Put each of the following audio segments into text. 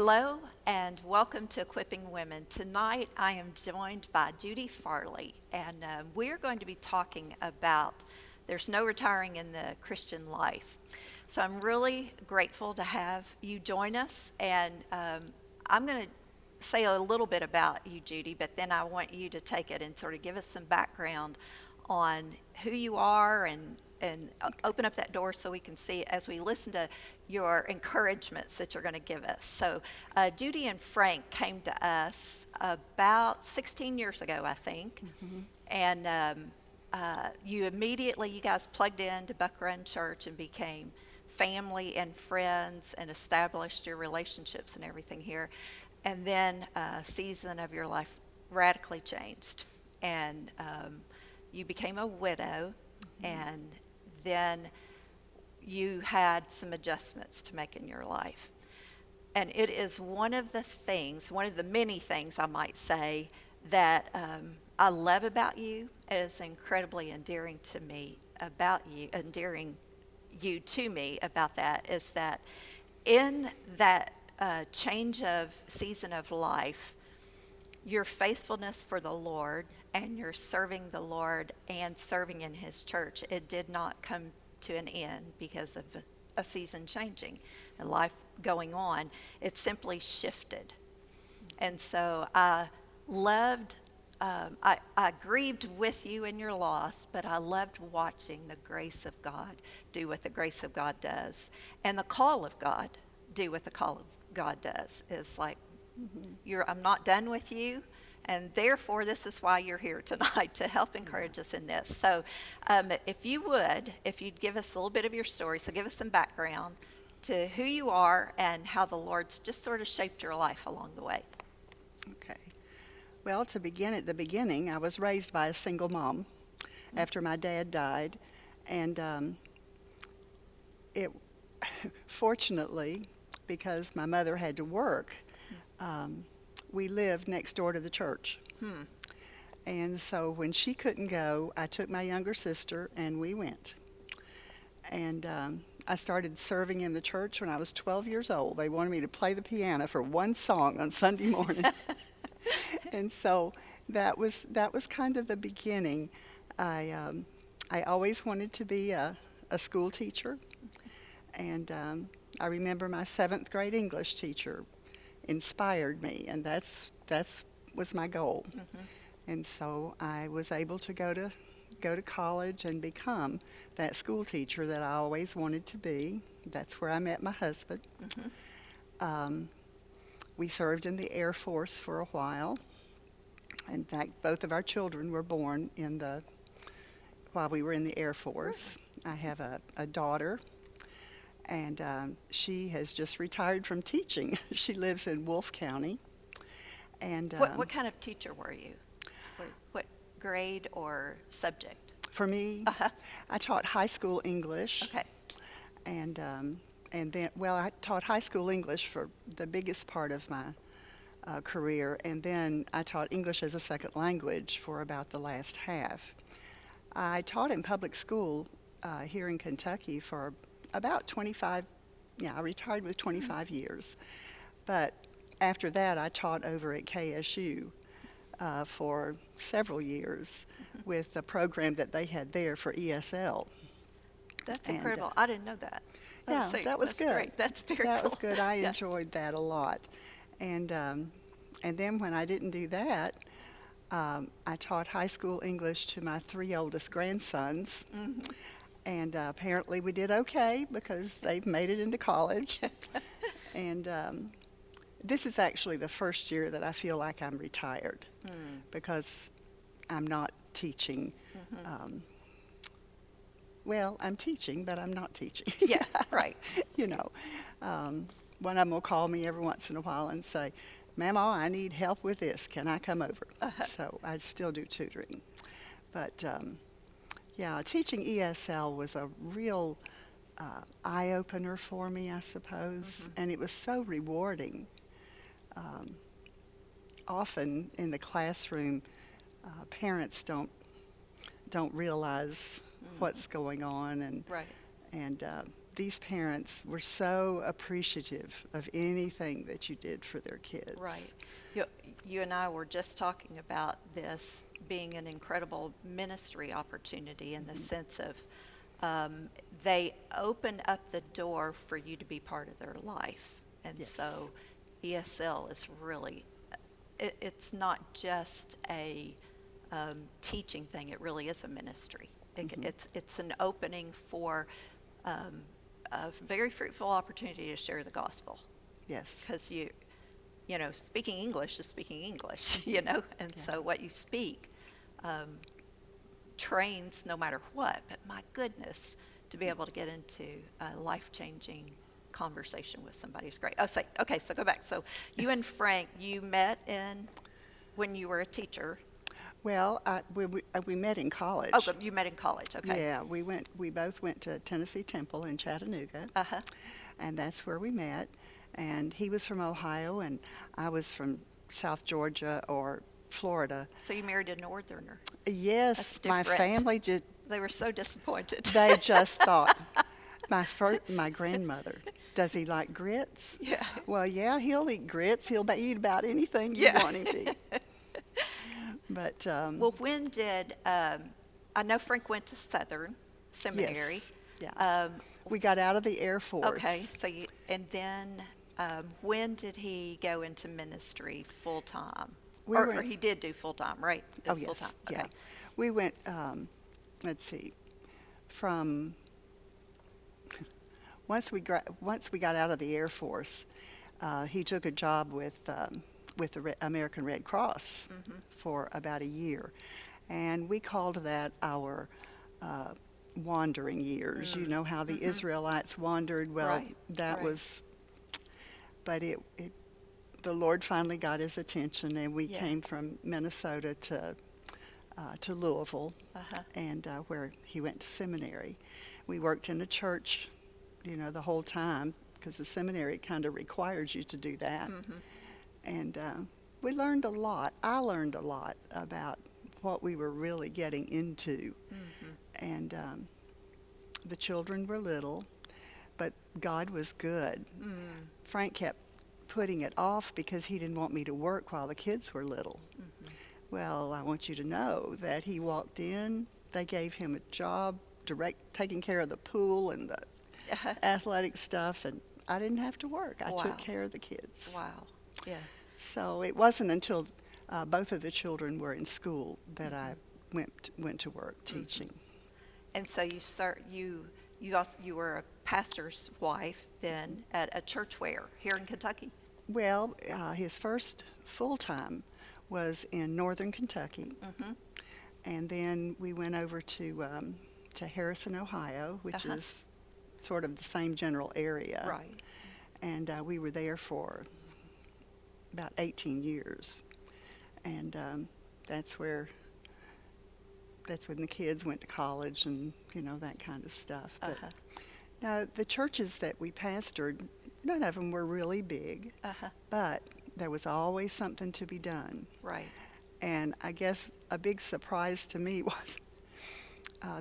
Hello and welcome to Equipping Women. Tonight I am joined by Judy Farley, and we're going to be talking about there's no retiring in the Christian life. So I'm really grateful to have you join us, and I'm going to say a little bit about you, Judy, but then I want you to take it and sort of give us some background on who you are and open up that door so we can see as we listen to your encouragements that you're going to give us. So, Judy and Frank came to us about 16 years ago, I think, and you guys plugged into Buck Run Church and became family and friends and established your relationships and everything here. And then a season of your life radically changed, and you became a widow, and then you had some adjustments to make in your life. And it is one of the many things I might say that I love about you. It is incredibly endearing to me about you, endearing you to me about that, is that in that change of season of life, your faithfulness for the Lord and your serving the Lord and serving in His church, it did not come to an end because of a season changing and life going on. It simply shifted. And so I loved, I grieved with you in your loss, but I loved watching the grace of God do what the grace of God does, and the call of God do what the call of God does. Is like, I'm not done with you, and therefore this is why you're here tonight, to help encourage us in this. So if you'd give us a little bit of your story, so give us some background to who you are and how the Lord's just sort of shaped your life along the way. Okay. Well, to begin at the beginning, I was raised by a single mom after my dad died, and it fortunately, because my mother had to work, we lived next door to the church. And so when she couldn't go, I took my younger sister and we went. And I started serving in the church when I was 12 years old. They wanted me to play the piano for one song on Sunday morning. And so that was kind of the beginning. I always wanted to be a school teacher. And I remember my 7th grade English teacher inspired me, and that's was my goal. And so I was able to go to college and become that school teacher that I always wanted to be. That's where I met my husband. We served in the Air Force for a while. In fact, both of our children were born while we were in the Air Force. I have a daughter, and she has just retired from teaching. She lives in Wolfe County. And What kind of teacher were you? What grade or subject? For me, I taught high school English. Okay. And then, well, I taught high school English for the biggest part of my career, and then I taught English as a second language for about the last half. I taught in public school here in Kentucky for about 25, I retired with 25 years. But after that, I taught over at KSU for several years with the program that they had there for ESL. That's incredible. I didn't know that. Yeah, that was good. Great. That's very That cool. was good. I enjoyed that a lot. And then when I didn't do that, I taught high school English to my 3 oldest grandsons. And apparently we did okay because they've made it into college. And this is actually the first year that I feel like I'm retired because I'm not teaching. Well, I'm teaching, but I'm not teaching. Yeah, right. One of them will call me every once in a while and say, "Mama, I need help with this. Can I come over?" So I still do tutoring. But teaching ESL was a real eye-opener for me, I suppose, and it was so rewarding. Often in the classroom, parents don't realize what's going on, and Right. these parents were so appreciative of anything that you did for their kids. Right. You and I were just talking about this being an incredible ministry opportunity in the sense of they open up the door for you to be part of their life. And Yes. so ESL is really, it's not just a teaching thing, it really is a ministry. It's an opening for a very fruitful opportunity to share the gospel. Yes. Because speaking English is speaking English, and Yeah. so what you speak trains no matter what. But my goodness, to be able to get into a life-changing conversation with somebody is great. Okay, so go back. So you and Frank, you met when you were a teacher. Well, we met in college. Oh, but you met in college. Okay. Yeah, we both went to Tennessee Temple in Chattanooga, Uh-huh. and that's where we met. And he was from Ohio, and I was from South Georgia or Florida. So you married a northerner. Yes, That's my different. family just They were so disappointed. they just thought my grandmother, does he like grits? Yeah. Well, yeah, he'll eat grits. He'll eat about anything you Yeah. want him to eat. But Well, when did I know Frank went to Southern Seminary? yes, yeah. We got out of the Air Force. Okay, and then when did he go into ministry full time? Or he did do full time, right? It Oh, was yes, full time. yeah. Okay. We went, let's see, from once we got out of the Air Force, he took a job with the American Red Cross for about a year, and we called that our wandering years. You know how the Israelites wandered. Well, Right, that right. was, but the Lord finally got his attention, and we Yeah. came from Minnesota to Louisville, Uh-huh. and where he went to seminary. We worked in the church, the whole time, because the seminary kind of requires you to do that. And we learned a lot. I learned a lot about what we were really getting into. And the children were little, but God was good. Frank kept putting it off because he didn't want me to work while the kids were little. Well, I want you to know that he walked in, they gave him a job taking care of the pool and the athletic stuff, and I didn't have to work. I Wow. took care of the kids. Wow. Yeah. So it wasn't until both of the children were in school that I went to work teaching. And so you were a pastor's wife then at a church where here in Kentucky? Well, his first full-time was in northern Kentucky. And then we went over to Harrison, Ohio, which is sort of the same general area. Right. And we were there for about 18 years. And that's when the kids went to college and, that kind of stuff. But now, the churches that we pastored, none of them were really big, but there was always something to be done. Right. And I guess a big surprise to me was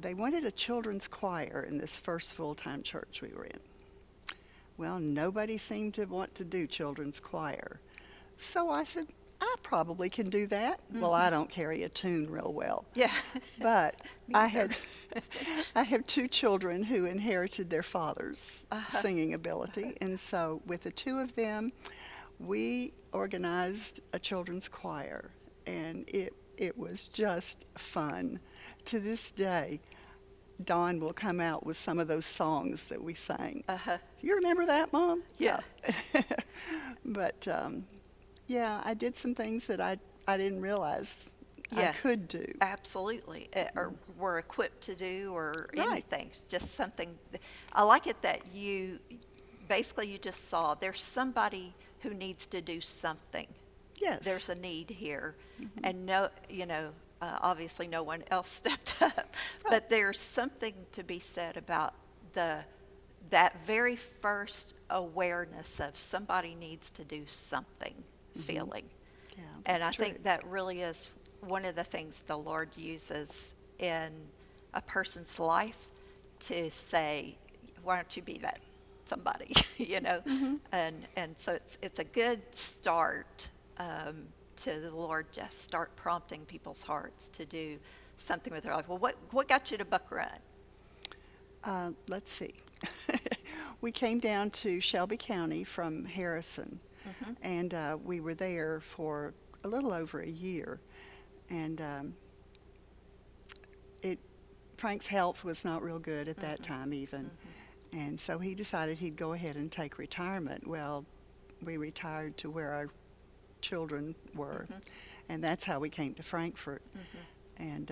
they wanted a children's choir in this first full-time church we were in. Well, nobody seemed to want to do children's choir. So I said, I probably can do that. Well, I don't carry a tune real well. Yeah. But I have two children who inherited their father's singing ability. And so with the two of them, we organized a children's choir. And it was just fun. To this day, Dawn will come out with some of those songs that we sang. You remember that, Mom? Yeah. But, yeah, I did some things that I didn't realize I could do. Absolutely. Or were equipped to do or Right. anything. It's just something. I like it that you just saw there's somebody who needs to do something. Yes. There's a need here. And obviously no one else stepped up. But there's something to be said about that very first awareness of somebody needs to do something feeling. Yeah, And I that's true. think that really is one of the things the Lord uses in a person's life to say, why don't you be that somebody, you know? And so it's a good start to the Lord, just start prompting people's hearts to do something with their life. Well, what got you to Buck Run? Let's see. We came down to Shelby County from Harrison, and we were there for a little over a year. And Frank's health was not real good at that time even. And so he decided he'd go ahead and take retirement. Well, we retired to where our children were, and that's how we came to Frankfort. And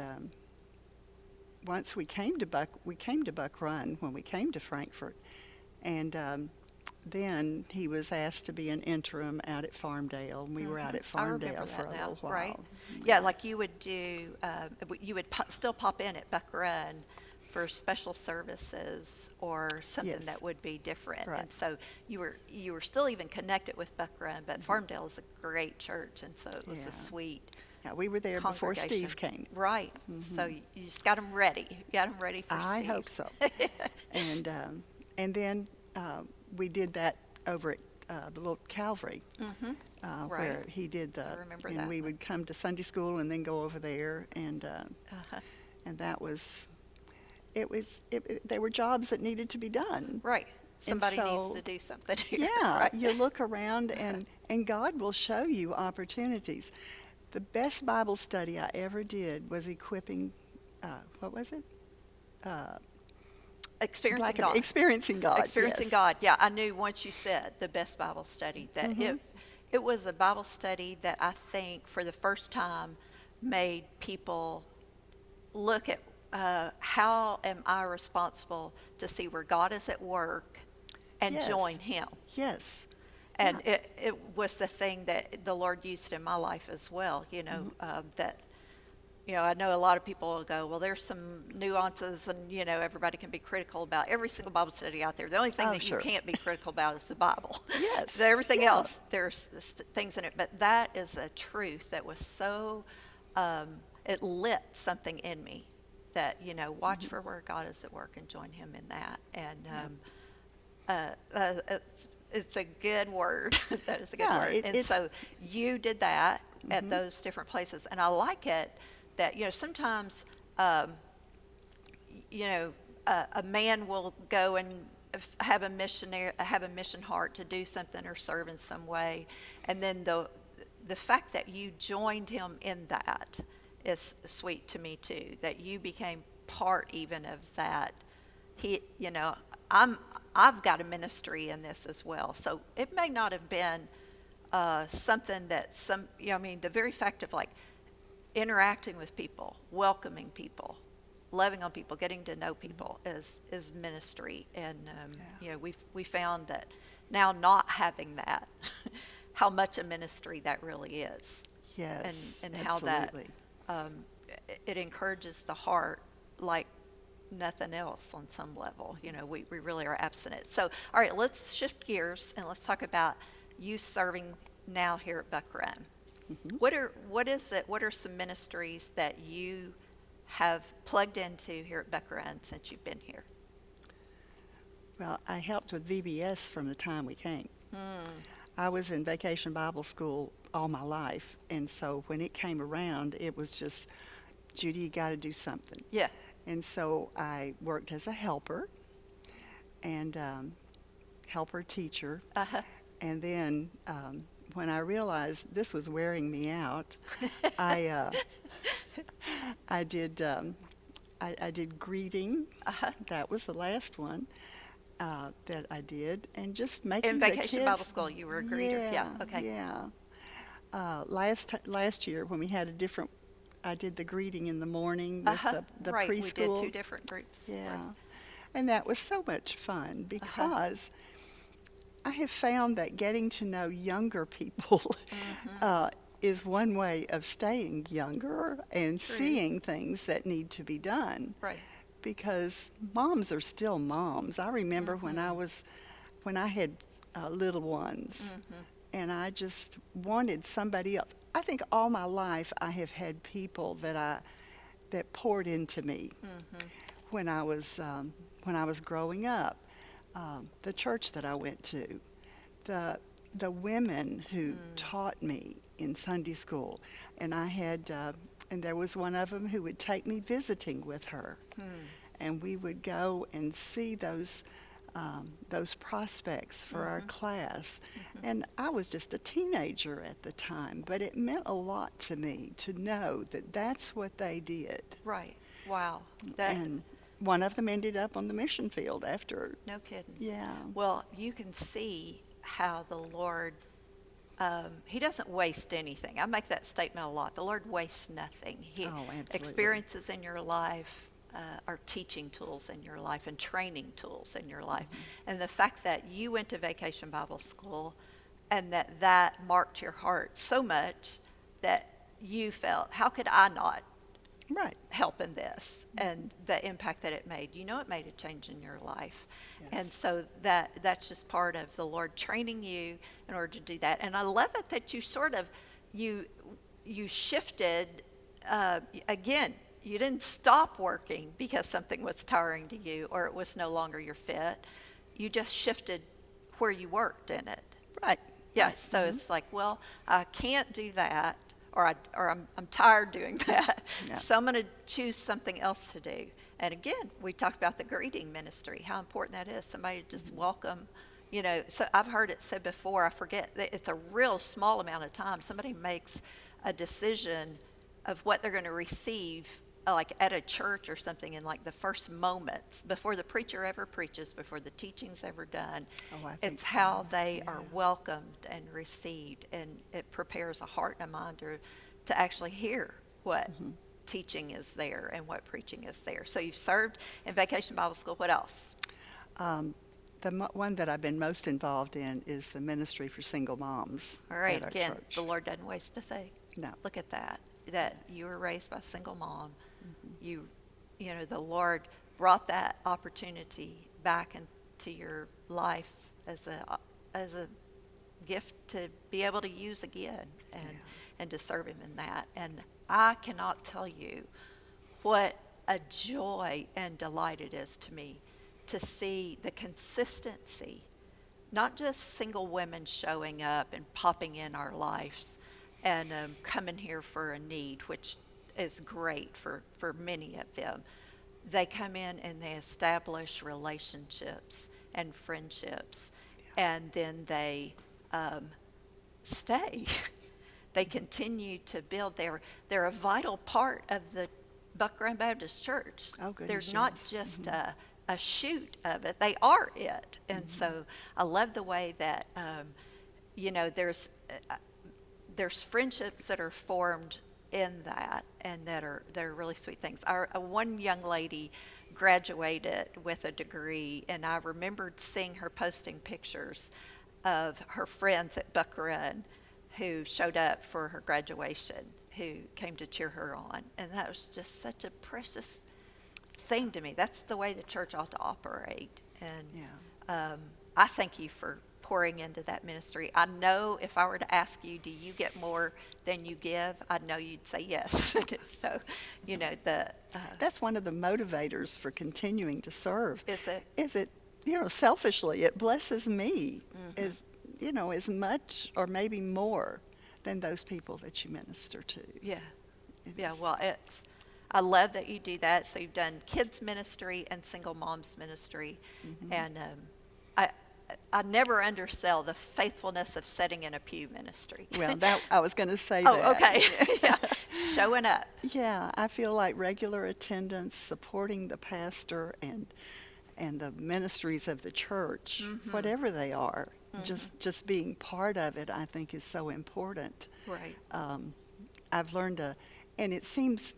once we came to Buck Run when we came to Frankfort, and then he was asked to be an interim out at Farmdale, and we were out at Farmdale for a little while. Right? Yeah, like you would do, you would still pop in at Buck Run for special services or something Yes. that would be different. Right. And so you were still even connected with Buck Run, but Farmdale is a great church, and so it was Yeah. a sweet Yeah, we were there before congregation. Steve came. Right. So you just got them ready. You got them ready for I Steve. hope so. And then we did that over at the little Calvary, Right. where he did the. I remember and that we one. would come to Sunday school and then go over there, and that was. They were jobs that needed to be done. Right. Somebody needs so- to do something here. Yeah, Right. you look around and God will show you opportunities. The best Bible study I ever did was equipping, what was it? Experiencing God. Experiencing God. Experiencing yes. God. Yeah, I knew once you said the best Bible study that it was a Bible study that I think for the first time made people look at how am I responsible to see where God is at work and Yes. join Him. Yes. And it was the thing that the Lord used in my life as well, you know, that, you know, I know a lot of people will go, well, there's some nuances and, you know, everybody can be critical about every single Bible study out there. The only thing Oh, that sure. you can't be critical about is the Bible. Yes, So everything yeah. else, there's things in it. But that is a truth that was so, it lit something in me that, you know, watch for where God is at work and join Him in that. And it's a good word. That is a good Yeah, word. And it's- so you did that at those different places. And I like it that, you know, sometimes, you know, a man will go and have a mission heart to do something or serve in some way. And then the fact that you joined him in that is sweet to me too, that you became part even of that. You know, I've got a ministry in this as well. So it may not have been something that you know, I mean, the very fact of like interacting with people, welcoming people, loving on people, getting to know people is ministry. And, you know, we found that now not having that, how much a ministry that really is. Yes. And how that absolutely. it encourages the heart like nothing else on some level. You know, we really are abstinent. So, all right, let's shift gears and let's talk about you serving now here at Buck Run. What are some ministries that you have plugged into here at Buck Run since you've been here? Well, I helped with VBS from the time we came. I was in Vacation Bible School all my life, and so when it came around, it was just, Judy, you got to do something. Yeah. And so I worked as a helper and helper teacher. And then when I realized this was wearing me out, I did greeting. That was the last one that I did, and just making In the Vacation kids, Bible School, you were a greeter. Yeah. Okay. Yeah. Last year when we had I did the greeting in the morning with the right. preschool. We did 2 different groups. Yeah. Right. And that was so much fun because I have found that getting to know younger people is one way of staying younger and True. seeing things that need to be done. Right. Because moms are still moms. I remember when I had little ones and I just wanted somebody else. I think all my life I have had people that poured into me when I was growing up. the church that I went to, the women who taught me in Sunday school, and I had and there was one of them who would take me visiting with her, and we would go and see those prospects for our class. And I was just a teenager at the time, but it meant a lot to me to know that that's what they did. Right. Wow. That And one of them ended up on the mission field after. no kidding. Yeah. Well, you can see how the Lord, He doesn't waste anything. I make that statement a lot. The Lord wastes nothing. He Oh, absolutely. experiences in your life are teaching tools in your life and training tools in your life. And the fact that you went to Vacation Bible School and that marked your heart so much that you felt, how could I not Right. help in this, and the impact that it made. You know, it made a change in your life. Yes. And so that's just part of the Lord training you in order to do that. And I love it that you sort of you shifted again. You didn't stop working because something was tiring to you or it was no longer your fit. You just shifted where you worked in it. Right. Yeah, Right. so it's like, well, I can't do that, or I'm tired doing that. Yeah. So I'm going to choose something else to do. And again, we talked about the greeting ministry, how important that is. Somebody to just welcome, you know. So I've heard it said before, I forget, that it's a real small amount of time. Somebody makes a decision of what they're going to receive, like at a church or something, in like the first moments before the preacher ever preaches, before the teaching's ever done. Oh, I think It's so. how they are Yeah. welcomed and received, and it prepares a heart and a mind to actually hear what teaching is there and what preaching is there. So you've served in Vacation Bible School. What else? The one that I've been most involved in is the ministry for single moms. All right, at our again, church. the Lord doesn't waste a thing. No. Look at that you were raised by a single mom. You know, the Lord brought that opportunity back into your life as a gift to be able to use again and to serve Him in that. And I cannot tell you what a joy and delight it is to me to see the consistency, not just single women showing up and popping in our lives and coming here for a need, which is great for many of them. They come in and they establish relationships and friendships, and then they stay. They continue to build. They're a vital part of the Buck Grand Baptist Church. Oh, goodness, They're not yes. just a shoot of it. They are it. And so I love the way that, you know, there's friendships that are formed in that, and they're really sweet things. One young lady graduated with a degree, and I remembered seeing her posting pictures of her friends at Buck Run who showed up for her graduation, who came to cheer her on, and that was just such a precious thing to me. That's the way the church ought to operate, and I thank you for pouring into that ministry. I know if I were to ask you, do you get more than you give? I know you'd say yes. So, you know, That's one of the motivators for continuing to serve. Is it? Is it, you know, selfishly, it blesses me as, you know, as much or maybe more than those people that you minister to. Yeah. It Yeah, is- well, I love that you do that. So you've done kids ministry and single moms ministry. And I never undersell the faithfulness of sitting in a pew ministry. Well, I was going to say Oh, that. okay. Yeah. Showing up. Yeah, I feel like regular attendance, supporting the pastor and the ministries of the church, whatever they are, just being part of it, I think is so important. Right. I've learned and it seems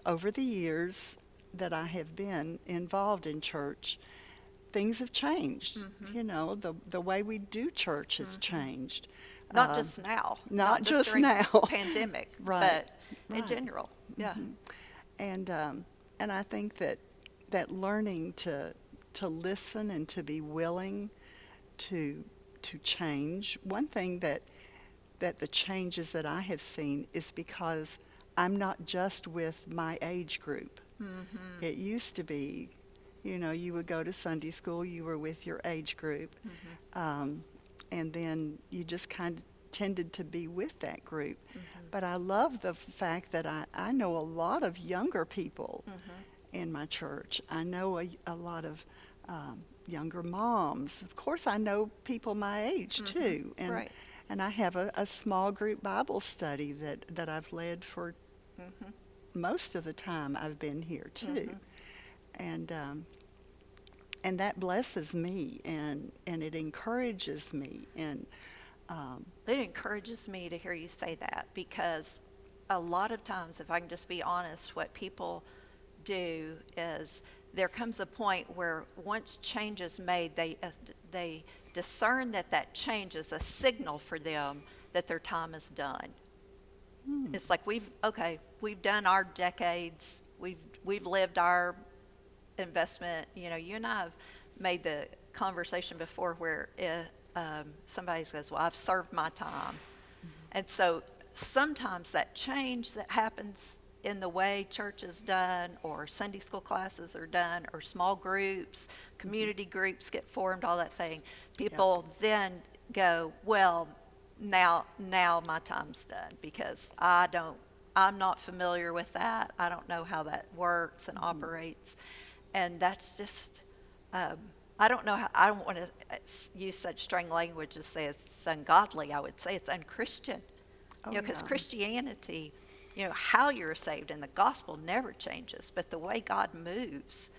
over the years that I have been involved in church, things have changed. You know, the way we do church has changed. Not just now. not just during now. pandemic, Right, but in right. general. Yeah. And I think that learning to listen and to be willing to change. One thing that the changes that I have seen is because I'm not just with my age group. It used to be, You know, you would go to Sunday school, you were with your age group, um, and then you just kind of tended to be with that group. But I love the fact that I know a lot of younger people in my church. I know a lot of younger moms. Of course, I know people my age too, Right. and I have a small group Bible study that I've led for most of the time I've been here too, and and that blesses me, and it encourages me, and It encourages me to hear you say that, because a lot of times, if I can just be honest, what people do is there comes a point where once change is made, they discern that that change is a signal for them that their time is done. It's like we've done our decades, we've lived our investment. You know, you and I have made the conversation before where somebody says, well, I've served my time. And so sometimes that change that happens in the way church is done, or Sunday school classes are done, or small groups, community groups get formed, all that thing, people then go, well, now my time's done, because I'm not familiar with that. I don't know how that works and operates. And that's just, I don't know how, I don't want to use such strong language as say it's ungodly. I would say it's unchristian. Oh, You know, because yeah. Christianity, you know, how you're saved and the gospel never changes, but the way God moves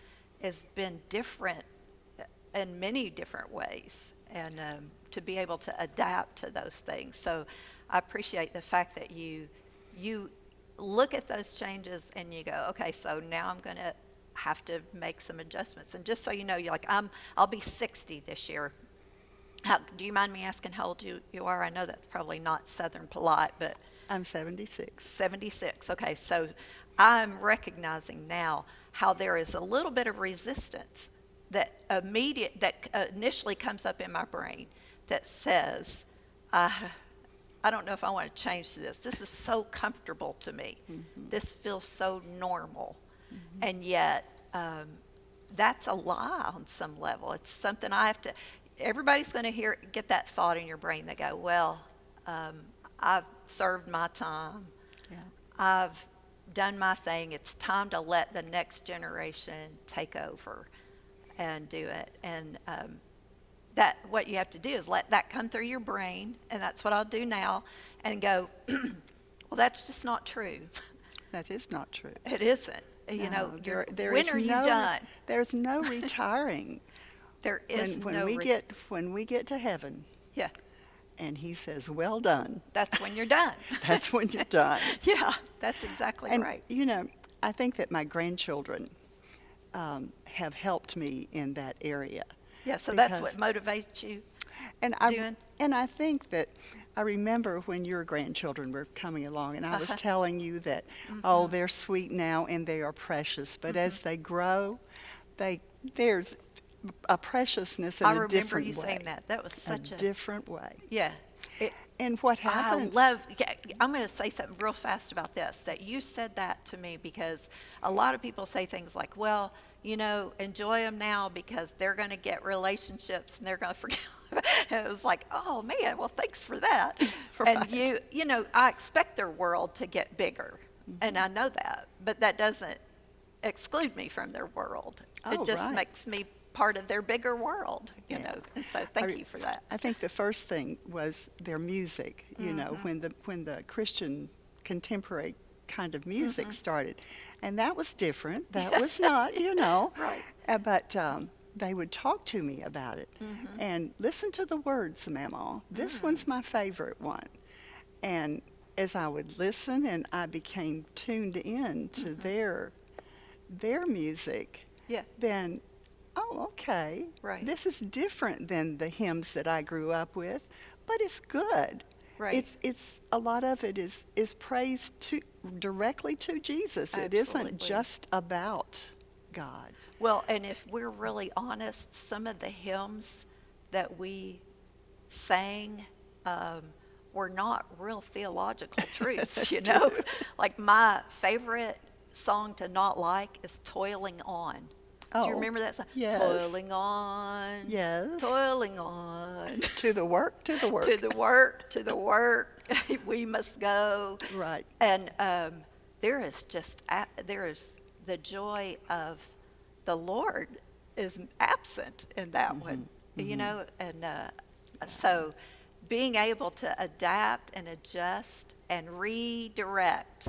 has been different in many different ways, and to be able to adapt to those things. So I appreciate the fact that you look at those changes and you go, okay, so now I'm going to have to make some adjustments. And just so you know, you're like, I'll be 60 this year. Do you mind me asking how old you are? I know that's probably not Southern polite, but I'm 76. 76. Okay, so I'm recognizing now how there is a little bit of resistance that initially comes up in my brain that says, I don't know if I want to change this. This is so comfortable to me. This feels so normal. And yet, that's a lie on some level. It's something I have to, everybody's going to get that thought in your brain. They go, well, I've served my time. Yeah. I've done my thing. It's time to let the next generation take over and do it. And that what you have to do is let that come through your brain, and that's what I'll do now, and go, well, that's just not true. That is not true. It isn't. You know, No, there when is are you no, done? There's no retiring. There is when no. when we get to heaven, Yeah, and he says, "Well done," that's when you're done. that's when you're done. Yeah, that's exactly And right. you know, I think that my grandchildren have helped me in that area. Yeah, so that's because- what motivates you. And doing? I think that I remember when your grandchildren were coming along, and I was telling you that, oh, they're sweet now and they are precious, but as they grow, there's a preciousness in I a remember different you way. saying that. That was such a different way. yeah. And what happens? I'm going to say something real fast about this, that you said that to me, because a lot of people say things like, well, you know, enjoy them now because they're going to get relationships and they're going to forget. And it was like, oh man, well, thanks for that. Right. And you know, I expect their world to get bigger, and I know that, but that doesn't exclude me from their world. It Oh, just right. makes me part of their bigger world, you Yeah. know. And so thank you for that. I think the first thing was their music. You know, when the Christian contemporary kind of music started, and that was different. That was not, you know. Right. But they would talk to me about it and listen to the words, Mama. This one's my favorite one. And as I would listen, and I became tuned in to their music, Yeah. then, oh, okay. Right. This is different than the hymns that I grew up with, but it's good. Right. It's a lot of it is praise directly to Jesus. It Absolutely. isn't just about God. Well, and if we're really honest, some of the hymns that we sang were not real theological truths, you know? Like my favorite song to not like is Toiling On. Do you Oh, remember that song? yes. Toiling on, Yes. toiling on, To the work, to the work. to the work, we must go. Right. And there is there is the joy of the Lord is absent in that one, you know, and so being able to adapt and adjust and redirect,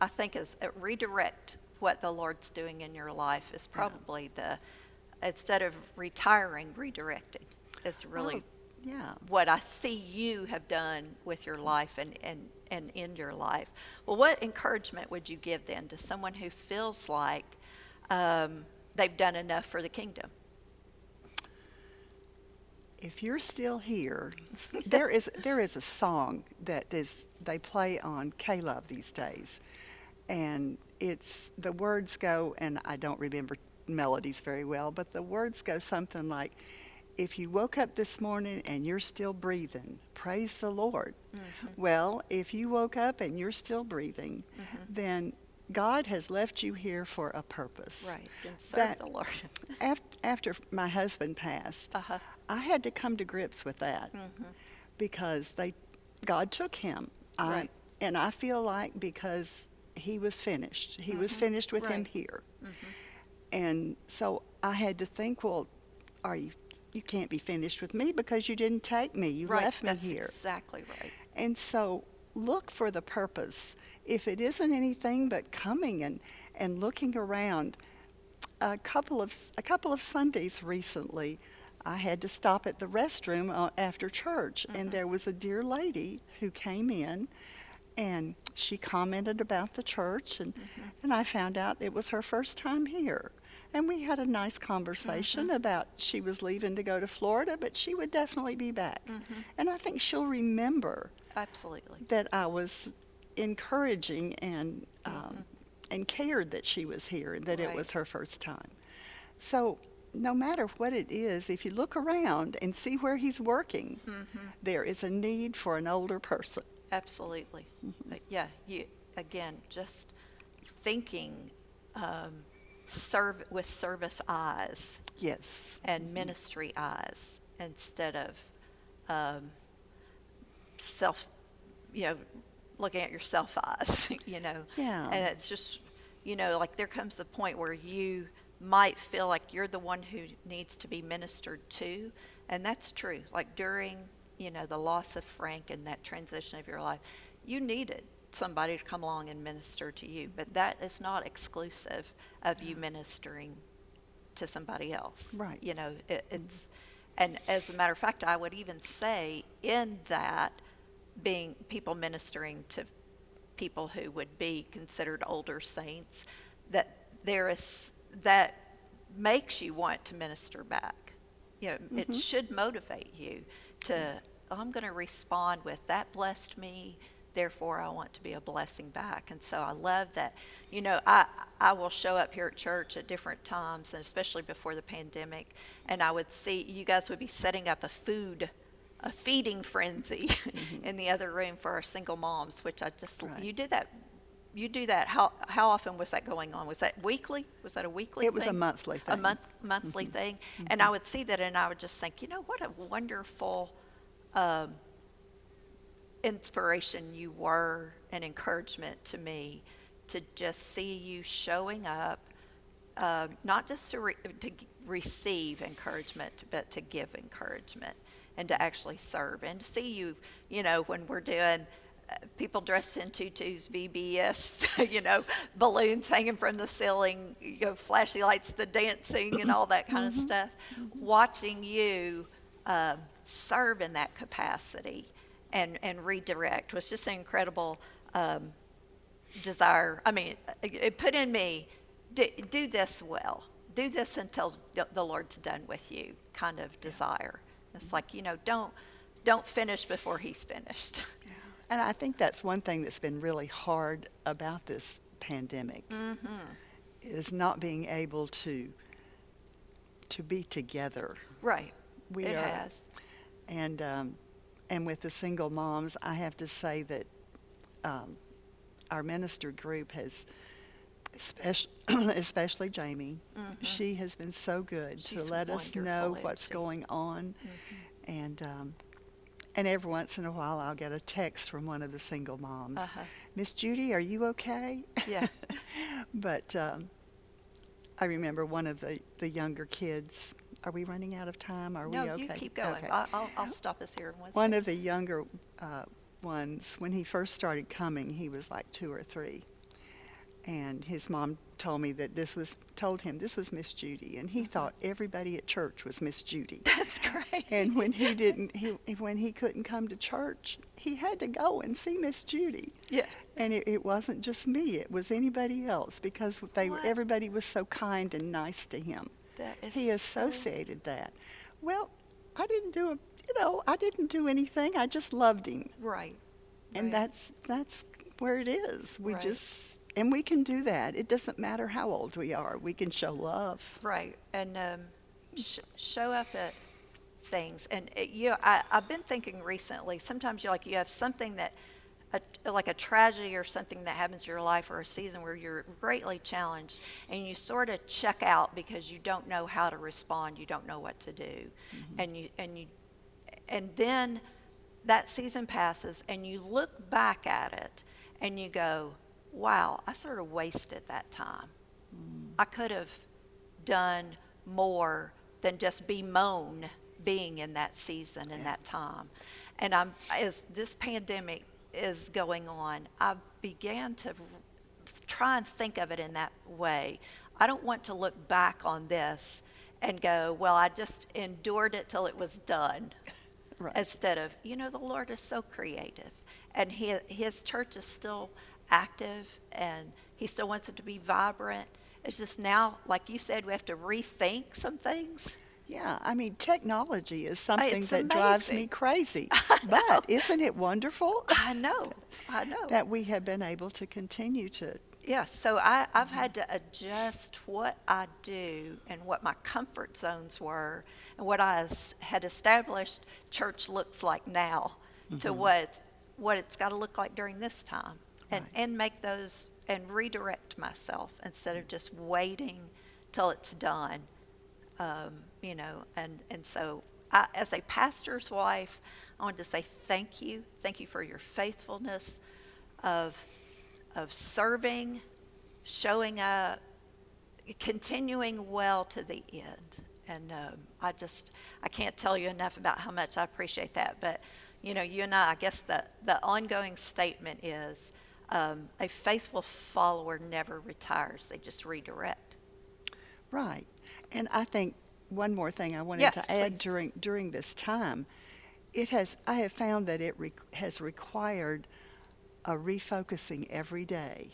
I think is redirect what the Lord's doing in your life is probably the, instead of retiring, redirecting is really Oh, yeah. what I see you have done with your life and in your life. Well, what encouragement would you give then to someone who feels like they've done enough for the kingdom? If you're still here, there is a song that they play on K-Love these days, and it's the words go, and I don't remember melodies very well, but the words go something like, "If you woke up this morning and you're still breathing, praise the Lord." Well, if you woke up and you're still breathing, then God has left you here for a purpose. Right, then serve That the Lord. after my husband passed, Uh-huh. I had to come to grips with that because God took him. Right. And I feel like because he was finished. He was finished with him Right. here. And so I had to think, well, you can't be finished with me because you didn't take me. You Right, left me that's here. exactly right. And so look for the purpose. If it isn't anything but coming and looking around, a couple of Sundays recently, I had to stop at the restroom after church, and there was a dear lady who came in, and she commented about the church, and I found out it was her first time here. And we had a nice conversation about she was leaving to go to Florida, but she would definitely be back. And I think she'll remember Absolutely. that I was encouraging and cared that she was here and that it Right. was her first time. So no matter what it is, if you look around and see where he's working, there is a need for an older person. Absolutely. But yeah, you again just thinking with service eyes Yes. and ministry eyes instead of self, you know, looking at your self eyes, you know. Yeah. And it's just, you know, like there comes a point where you might feel like you're the one who needs to be ministered to, and that's true. Like during, you know, the loss of Frank and that transition of your life, you needed somebody to come along and minister to you, but that is not exclusive of you ministering to somebody else. Right. You know, it's, and as a matter of fact, I would even say in that being people ministering to people who would be considered older saints, that there is, that makes you want to minister back. You know, it should motivate you to, oh, I'm going to respond with, that blessed me, therefore I want to be a blessing back. And so I love that. You know, I will show up here at church at different times, and especially before the pandemic, and I would see you guys would be setting up a feeding frenzy in the other room for our single moms, which I just, Right. you do that. How often was that going on? Was that weekly? Was that a weekly It thing? was a monthly thing. A monthly thing. And I would see that and I would just think, you know, what a wonderful inspiration you were, and encouragement to me to just see you showing up, not just to receive encouragement, but to give encouragement and to actually serve, and to see you, you know, when we're doing people dressed in tutus, VBS, you know, balloons hanging from the ceiling, you know, flashy lights, the dancing and all that kind of stuff. Watching you serve in that capacity and redirect was just an incredible desire. I mean, it put in me, do this well. Do this until the Lord's done with you kind of desire. It's like, you know, don't finish before he's finished. And I think that's one thing that's been really hard about this pandemic is not being able to be together. Right. We It are, has. and with the single moms, I have to say that our minister group has especially, especially Jamie. She has been so good to She's let us know wonderful, isn't what's she? going on, and um, and every once in a while I'll get a text from one of the single moms. Uh-huh. Miss Judy, are you okay? Yeah. But I remember one of the younger kids. Are we running out of time? Are No, we you okay? keep going. Okay. I'll stop us here in one One second. of the younger ones, when he first started coming, he was like 2 or 3. And his mom told me that told him this was Miss Judy. And he thought everybody at church was Miss Judy. That's great. And when when he couldn't come to church, he had to go and see Miss Judy. Yeah. And it wasn't just me, it was anybody else because What? everybody was so kind and nice to him. That is He associated that. Well, I didn't do anything. I just loved him. right. And Right. that's where it is. Right. And we can do that. It doesn't matter how old we are. We can show love. Right. And show up at things. And I've been thinking recently, sometimes you have something that, like a tragedy or something that happens in your life or a season where you're greatly challenged and you sort of check out because you don't know how to respond. You don't know what to do. And then that season passes and you look back at it and you go, wow, I sort of wasted that time. I could have done more than just bemoan being in that season and that time. And as this pandemic is going on, I began to try and think of it in that way. I don't want to look back on this and go, well, I just endured it till it was done. Right. Instead of, the Lord is so creative and his church is still active and he still wants it to be vibrant. It's just now, like you said, we have to rethink some things. Yeah, I mean, technology is something It's that drives me amazing. crazy. But isn't it wonderful I know. that we have been able to continue to? Yes, so I've had to adjust what I do and what my comfort zones were and what had established church looks like now to what it's got to look like during this time and make those and redirect myself instead of just waiting till it's done. And so as a pastor's wife, I wanted to say thank you. Thank you for your faithfulness of serving, showing up, continuing well to the end. And I can't tell you enough about how much I appreciate that. But, you and I guess the ongoing statement is a faithful follower never retires. They just redirect. Right. And I think one more thing I wanted Yes, to add please. during this time, I have found that it has required a refocusing every day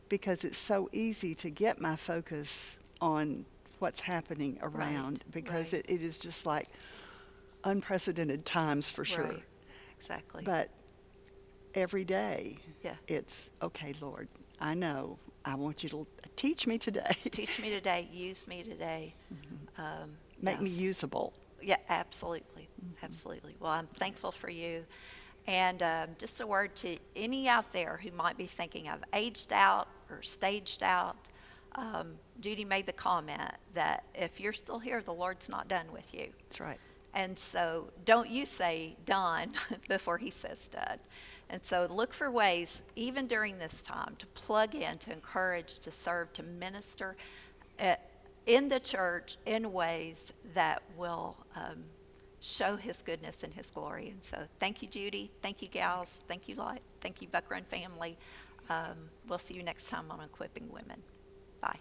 because it's so easy to get my focus on what's happening around because right. it is just like unprecedented times for sure. Right. Exactly. But every day, Yeah. it's okay, Lord, I know. I want you to teach me today. Teach me today. Use me today. Make me Yes. usable. Yeah, absolutely. Absolutely. Well, I'm thankful for you. And just a word to any out there who might be thinking I've aged out or staged out. Judy made the comment that if you're still here, the Lord's not done with you. That's right. And so don't you say done before he says done. And so look for ways, even during this time, to plug in, to encourage, to serve, to minister in the church in ways that will show his goodness and his glory. And so thank you, Judy. Thank you, gals. Thank you, Light. Thank you, Buck Run family. We'll see you next time on Equipping Women. Bye.